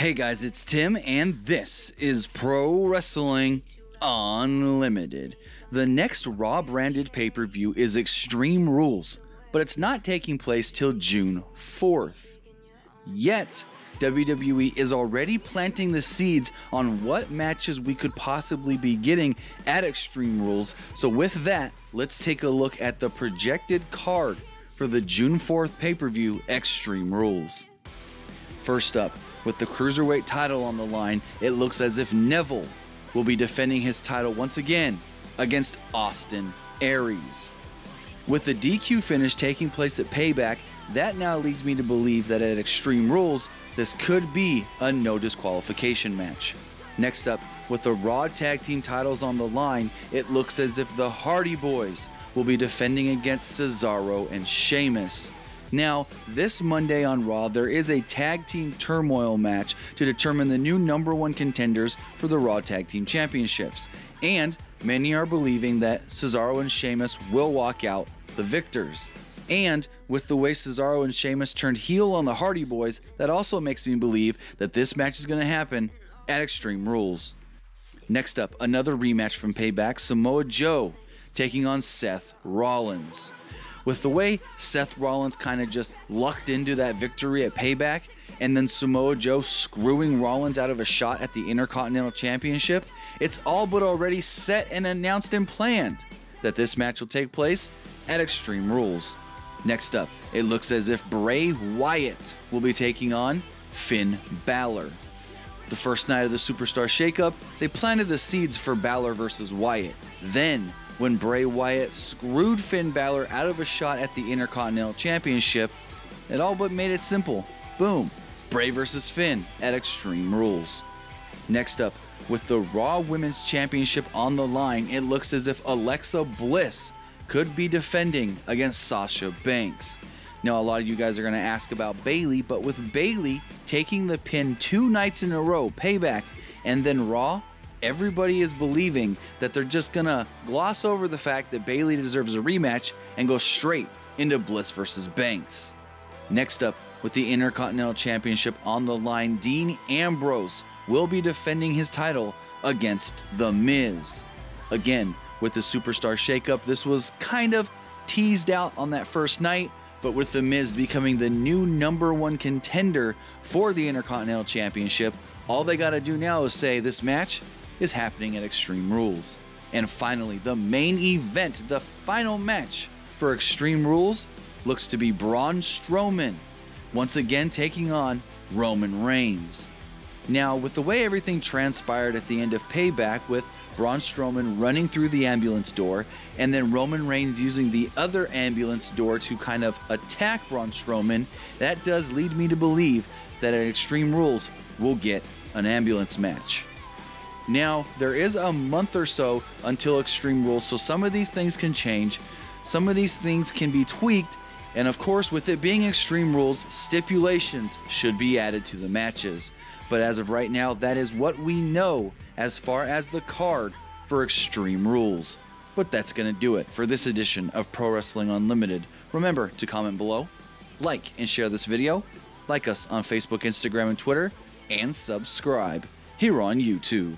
Hey guys, it's Tim, and this is Pro Wrestling Unlimited. The next Raw branded pay-per-view is Extreme Rules, but it's not taking place till June 4th. Yet, WWE is already planting the seeds on what matches we could possibly be getting at Extreme Rules. So with that, let's take a look at the projected card for the June 4th pay-per-view Extreme Rules. First up, with the Cruiserweight title on the line, it looks as if Neville will be defending his title once again against Austin Aries. With the DQ finish taking place at Payback, that now leads me to believe that at Extreme Rules, this could be a no disqualification match. Next up, with the Raw Tag Team titles on the line, it looks as if the Hardy Boys will be defending against Cesaro and Sheamus. Now, this Monday on Raw, there is a Tag Team Turmoil match to determine the new #1 contenders for the Raw Tag Team Championships, and many are believing that Cesaro and Sheamus will walk out the victors. And with the way Cesaro and Sheamus turned heel on the Hardy Boys, that also makes me believe that this match is going to happen at Extreme Rules. Next up, another rematch from Payback, Samoa Joe taking on Seth Rollins. With the way Seth Rollins kind of just lucked into that victory at Payback, and then Samoa Joe screwing Rollins out of a shot at the Intercontinental Championship, it's all but already set and announced and planned that this match will take place at Extreme Rules. Next up, it looks as if Bray Wyatt will be taking on Finn Balor. The first night of the Superstar Shakeup, they planted the seeds for Balor versus Wyatt. Then, when Bray Wyatt screwed Finn Balor out of a shot at the Intercontinental Championship, it all but made it simple. Boom, Bray versus Finn at Extreme Rules. Next up, with the Raw Women's Championship on the line, it looks as if Alexa Bliss could be defending against Sasha Banks. Now, a lot of you guys are going to ask about Bayley, but with Bayley taking the pin 2 nights in a row, Payback, and then Raw, everybody is believing that they're just going to gloss over the fact that Bayley deserves a rematch and go straight into Bliss versus Banks. Next up, with the Intercontinental Championship on the line, Dean Ambrose will be defending his title against The Miz. Again, with the Superstar Shakeup, this was kind of teased out on that first night, but with The Miz becoming the new #1 contender for the Intercontinental Championship, all they got to do now is say this match is happening at Extreme Rules. And finally, the main event, the final match for Extreme Rules, looks to be Braun Strowman once again taking on Roman Reigns. Now, with the way everything transpired at the end of Payback, with Braun Strowman running through the ambulance door, and then Roman Reigns using the other ambulance door to kind of attack Braun Strowman, that does lead me to believe that at Extreme Rules, we'll get an ambulance match. Now, there is a month or so until Extreme Rules, so some of these things can change, some of these things can be tweaked, and of course, with it being Extreme Rules, stipulations should be added to the matches. But as of right now, that is what we know as far as the card for Extreme Rules. But that's going to do it for this edition of Pro Wrestling Unlimited. Remember to comment below, like and share this video, like us on Facebook, Instagram, and Twitter, and subscribe here on YouTube.